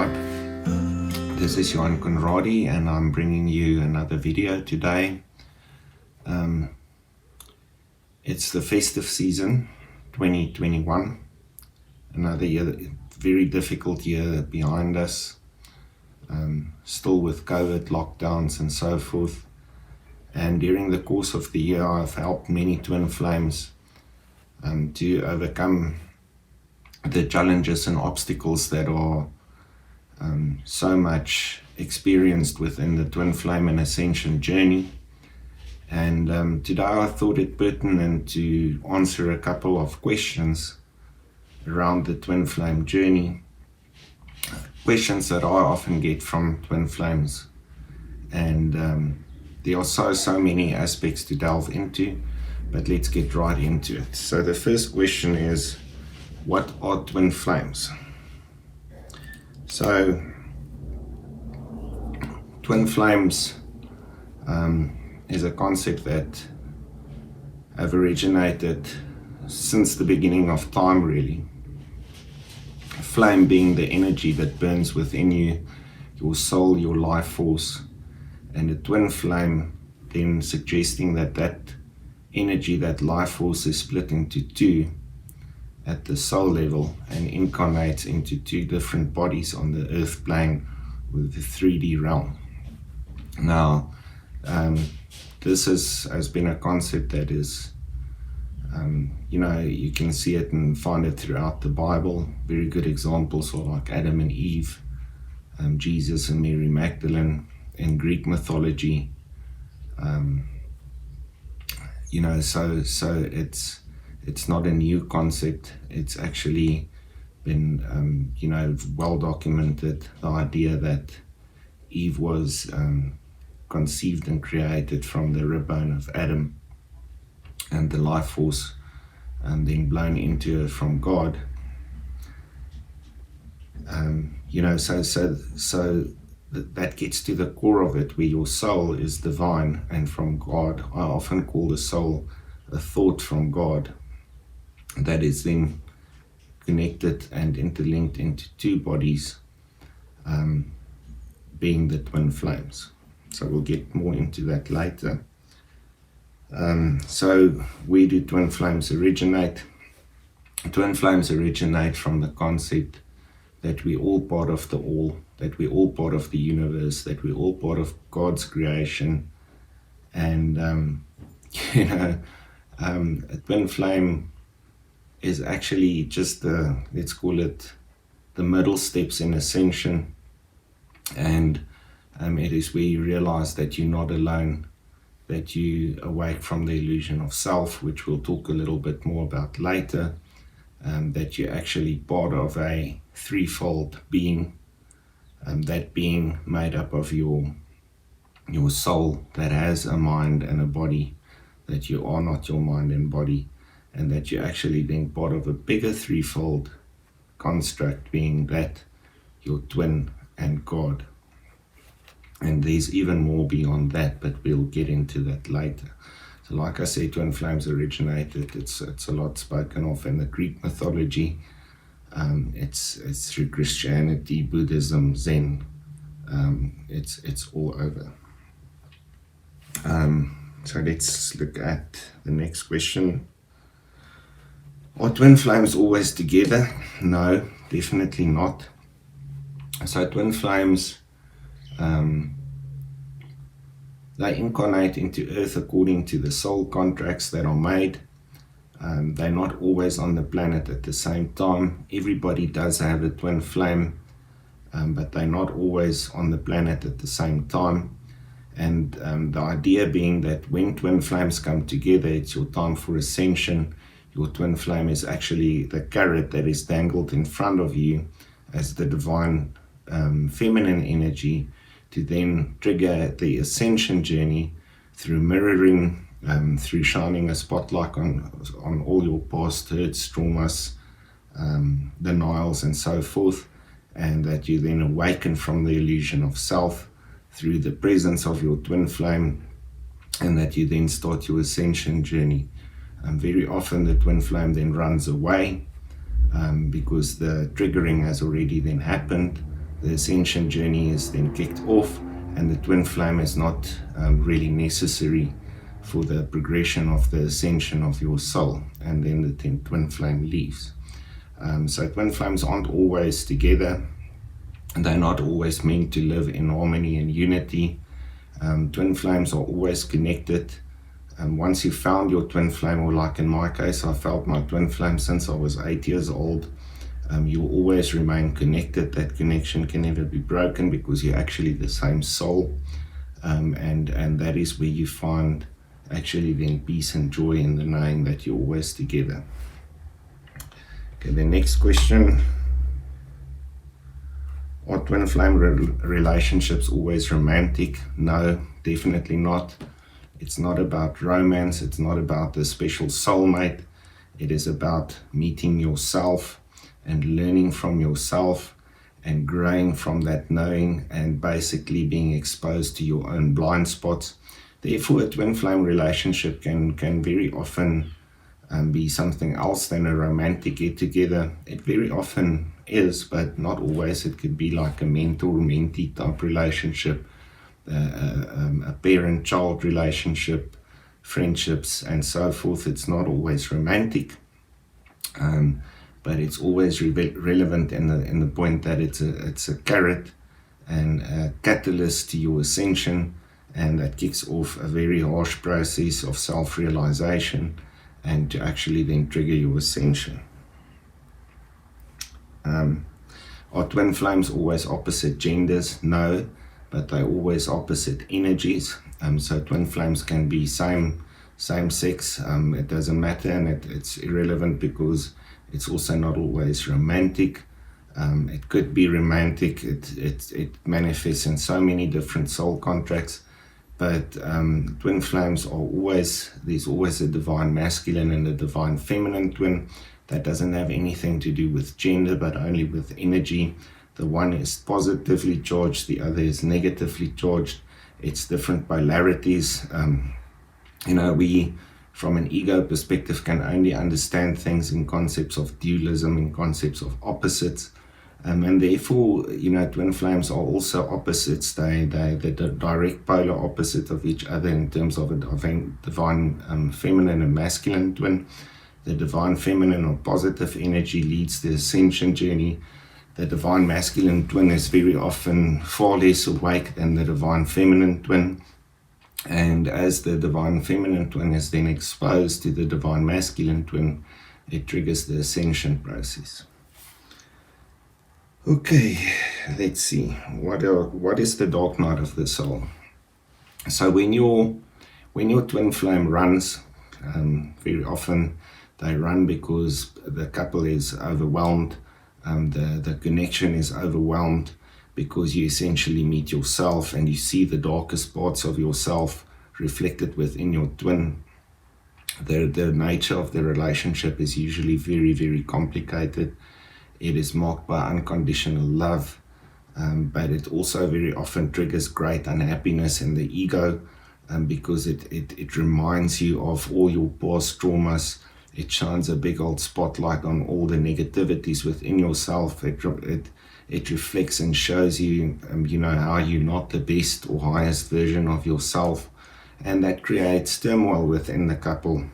God. This is Johan Conradi and I'm bringing you another video today. It's the festive season 2021, another year, very difficult year behind us, still with COVID lockdowns and so forth. And during the course of the year I've helped many twin flames to overcome the challenges and obstacles that are so much experienced within the twin flame and ascension journey. And today I thought it pertinent to answer a couple of questions around the twin flame journey, questions that I often get from twin flames. And there are so many aspects to delve into, but let's get right into it. So the first question is, what are twin flames? So twin flames is a concept that have originated since the beginning of time, really. Flame being the energy that burns within you, your soul, your life force, and a twin flame then suggesting that that energy, that life force is split into two at the soul level and incarnates into two different bodies on the earth plane with the 3D realm. Now, this has been a concept that is, you can see it and find it throughout the Bible. Very good examples are like Adam and Eve, Jesus and Mary Magdalene in Greek mythology. So it's not a new concept. It's actually been, well documented, the idea that Eve was conceived and created from the rib bone of Adam, and the life force then blown into her from God. So that gets to the core of it, where your soul is divine and from God. I often call the soul a thought from God that is then connected and interlinked into two bodies, being the twin flames. So we'll get more into that later. So where do twin flames originate? Twin flames originate from the concept that we're all part of the all, that we're all part of the universe, that we're all part of God's creation. And, a twin flame is actually just let's call it the middle steps in ascension. And it is where you realize that you're not alone, that you awake from the illusion of self, which we'll talk a little bit more about later, that you're actually part of a threefold being, that being made up of your soul that has a mind and a body, that you are not your mind and body, and that you're actually then part of a bigger threefold construct, being that your twin and God. And there's even more beyond that, but we'll get into that later. So like I say, twin flames originated, it's a lot spoken of in the Greek mythology. It's through Christianity, Buddhism, Zen. It's all over. So let's look at the next question. Are twin flames always together? No, definitely not. So twin flames, they incarnate into earth according to the soul contracts that are made. They're not always on the planet at the same time. Everybody does have a twin flame, but they're not always on the planet at the same time. And the idea being that when twin flames come together, it's your time for ascension. Your twin flame is actually the carrot that is dangled in front of you as the divine feminine energy to then trigger the ascension journey through mirroring, through shining a spotlight on all your past hurts, traumas, denials and so forth, and that you then awaken from the illusion of self through the presence of your twin flame, and that you then start your ascension journey. Very often the twin flame then runs away because the triggering has already then happened. the ascension journey is then kicked off, and the twin flame is not really necessary for the progression of the ascension of your soul, and then the twin flame leaves. So twin flames aren't always together, and they're not always meant to live in harmony and unity. Twin flames are always connected. Once you found your twin flame, or like in my case, I felt my twin flame since I was 8 years old, you'll always remain connected. That connection can never be broken because you're actually the same soul, and that is where you find actually then peace and joy in the knowing that you're always together. Okay, the next question: are twin flame relationships always romantic? No, definitely not. It's not about romance. It's not about the special soulmate. It is about meeting yourself and learning from yourself and growing from that knowing, and basically being exposed to your own blind spots. Therefore, a twin flame relationship can very often be something else than a romantic get-together. It very often is, but not always. It could be like a mentor-mentee type relationship, a parent-child relationship, friendships, and so forth. It's not always romantic, but it's always relevant in the point that it's a carrot and a catalyst to your ascension, and that kicks off a very harsh process of self-realization, and to actually then trigger your ascension. Are twin flames always opposite genders? No, but they're always opposite energies. So twin flames can be same sex. It doesn't matter, and it's irrelevant because it's also not always romantic. It could be romantic. It manifests in so many different soul contracts. But twin flames there's always a divine masculine and a divine feminine twin. That doesn't have anything to do with gender, but only with energy. The one is positively charged, the other is negatively charged. It's different polarities. We, from an ego perspective, can only understand things in concepts of dualism, in concepts of opposites. And therefore, twin flames are also opposites. They're the direct polar opposite of each other in terms of a divine feminine and masculine twin. The divine feminine or positive energy leads the ascension journey. The divine masculine twin is very often far less awake than the divine feminine twin. And as the divine feminine twin is then exposed to the divine masculine twin, it triggers the ascension process. Okay, let's see. What is the dark night of the soul? So when your twin flame runs, very often they run because the couple is overwhelmed. The connection is overwhelmed because you essentially meet yourself and you see the darkest parts of yourself reflected within your twin. The nature of the relationship is usually very, very complicated. It is marked by unconditional love, but it also very often triggers great unhappiness in the ego, because it reminds you of all your past traumas. It shines a big old spotlight on all the negativities within yourself. It reflects and shows you, how you're not the best or highest version of yourself, and that creates turmoil within the couple,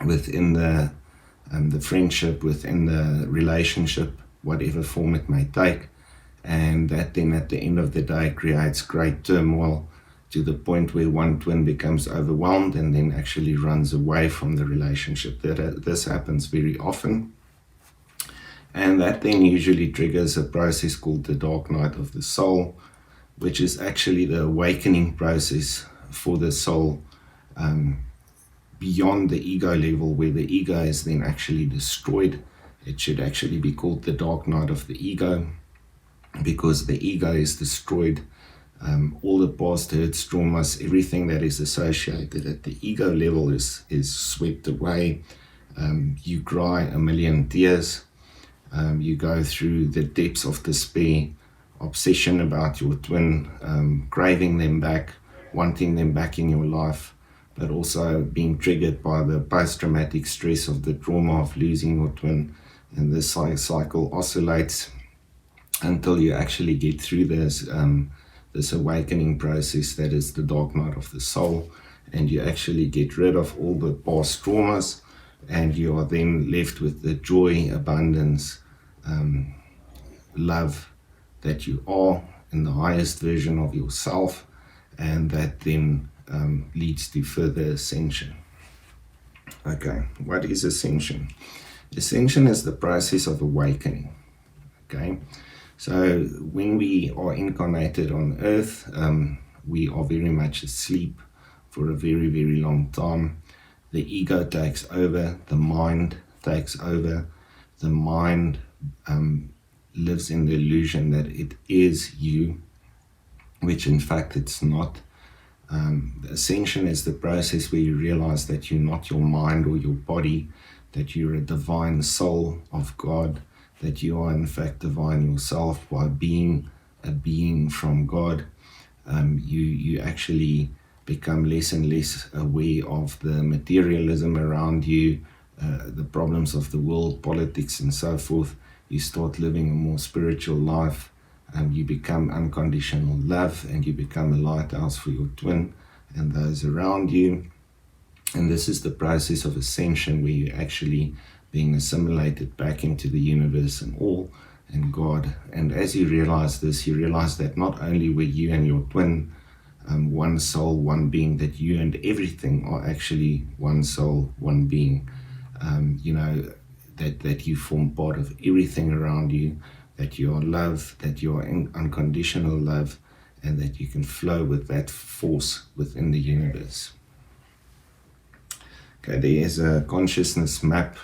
within the friendship, within the relationship, whatever form it may take. And that then at the end of the day creates great turmoil to the point where one twin becomes overwhelmed and then actually runs away from the relationship. This happens very often. And that then usually triggers a process called the dark night of the soul, which is actually the awakening process for the soul, beyond the ego level, where the ego is then actually destroyed. It should actually be called the dark night of the ego, because the ego is destroyed. All the past hurts, traumas, everything that is associated at the ego level is swept away. You cry a million tears. You go through the depths of despair, obsession about your twin, craving them back, wanting them back in your life, but also being triggered by the post-traumatic stress of the trauma of losing your twin. And this cycle oscillates until you actually get through this awakening process that is the dark night of the soul, and you actually get rid of all the past traumas, and you are then left with the joy, abundance, love that you are in the highest version of yourself, and that then leads to further ascension. Okay, what is ascension? Ascension is the process of awakening. Okay, so when we are incarnated on earth, we are very much asleep for a very, very long time. The ego takes over, the mind takes over. The mind lives in the illusion that it is you, which in fact it's not. Ascension is the process where you realize that you're not your mind or your body, that you're a divine soul of God, that you are in fact divine yourself by being a being from God. You actually become less and less aware of the materialism around you, the problems of the world, politics and so forth. You start living a more spiritual life. You become unconditional love, and you become a lighthouse for your twin and those around you. And this is the process of ascension, where you're actually being assimilated back into the universe and all and God. And as you realize this, you realize that not only were you and your twin one soul, one being, that you and everything are actually one soul, one being. That you form part of everything around you, that you are love, that you are in unconditional love, and that you can flow with that force within the universe. Okay, there is a consciousness map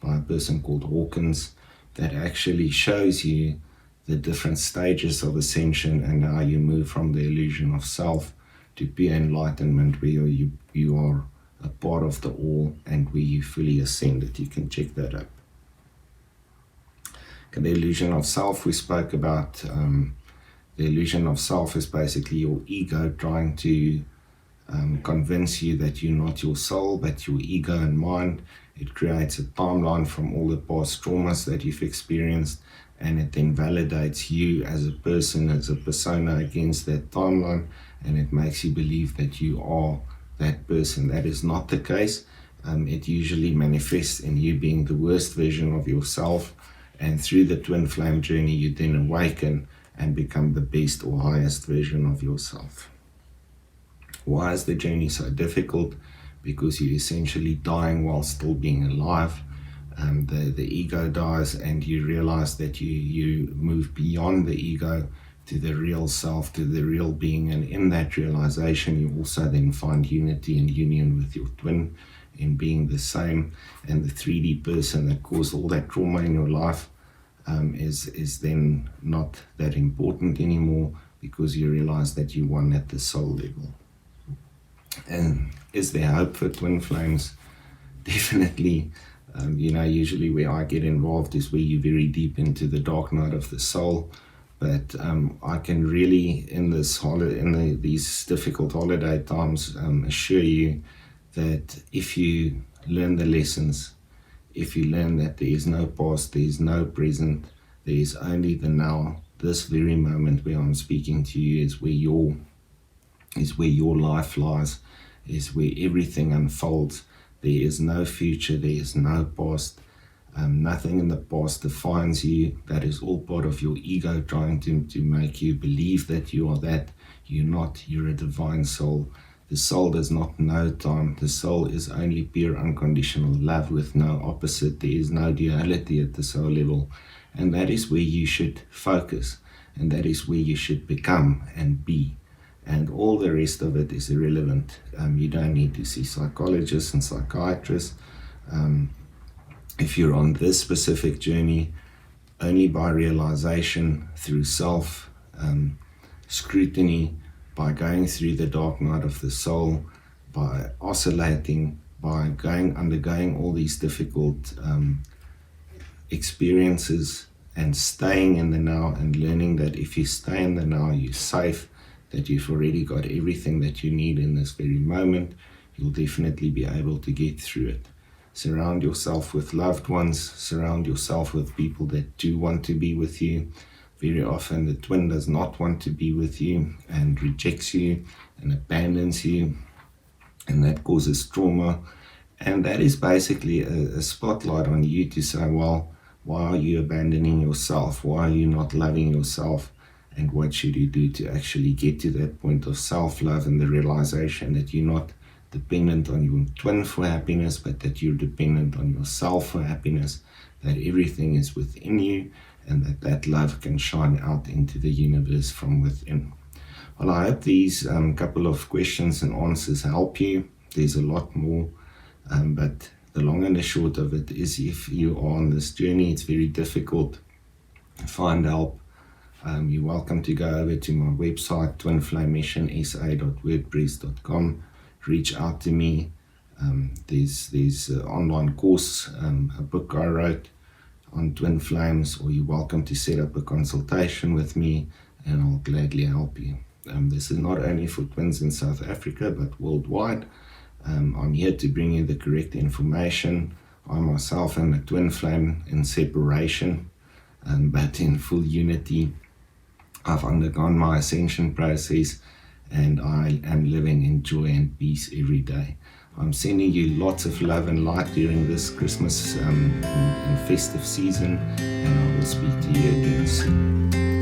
by a person called Hawkins that actually shows you the different stages of ascension and how you move from the illusion of self to pure enlightenment, where you are a part of the all and where you fully ascended. You can check that up. Okay, the illusion of self we spoke about. The illusion of self is basically your ego trying to convince you that you're not your soul, but your ego and mind. It creates a timeline from all the past traumas that you've experienced, and it then validates you as a person, as a persona against that timeline, and it makes you believe that you are that person. That is not the case. It usually manifests in you being the worst version of yourself, and through the twin flame journey you then awaken and become the best or highest version of yourself. Why is the journey so difficult? Because you're essentially dying while still being alive. The ego dies, and you realize that you move beyond the ego to the real self, to the real being, and in that realization you also then find unity and union with your twin in being the same, and the 3D person that caused all that trauma in your life is then not that important anymore, because you realize that you won at the soul level. And is there hope for twin flames? Definitely. Usually where I get involved is where you're very deep into the dark night of the soul. But I can really, in these difficult holiday times, assure you that if you learn the lessons, if you learn that there is no past, there is no present, there is only the now, this very moment where I'm speaking to you is where your life lies, is where everything unfolds. There is no future, there is no past. Nothing in the past defines you. That is all part of your ego trying to make you believe that you are that. You're not. You're a divine soul. The soul does not know time. The soul is only pure unconditional love with no opposite. There is no duality at the soul level. And that is where you should focus. And that is where you should become and be. And all the rest of it is irrelevant. You don't need to see psychologists and psychiatrists. If you're on this specific journey, only by realization, through self scrutiny, by going through the dark night of the soul, by oscillating, by undergoing all these difficult experiences, and staying in the now, and learning that if you stay in the now, you're safe, that you've already got everything that you need in this very moment, you'll definitely be able to get through it. Surround yourself with loved ones. Surround yourself with people that do want to be with you. Very often the twin does not want to be with you and rejects you and abandons you, and that causes trauma. And that is basically a spotlight on you to say, well, why are you abandoning yourself? Why are you not loving yourself? And what should you do to actually get to that point of self-love and the realization that you're not dependent on your twin for happiness, but that you're dependent on yourself for happiness, that everything is within you, and that love can shine out into the universe from within. Well, I hope these couple of questions and answers help you. There's a lot more, but the long and the short of it is, if you are on this journey, it's very difficult to find help. You're welcome to go over to my website, twinflamessionsa.wordpress.com. Reach out to me. There's an online course, a book I wrote on twin flames, or you're welcome to set up a consultation with me, and I'll gladly help you. This is not only for twins in South Africa, but worldwide. I'm here to bring you the correct information. I myself am a twin flame in separation, but in full unity. I've undergone my ascension process, and I am living in joy and peace every day. I'm sending you lots of love and light during this Christmas and festive season, and I will speak to you again soon.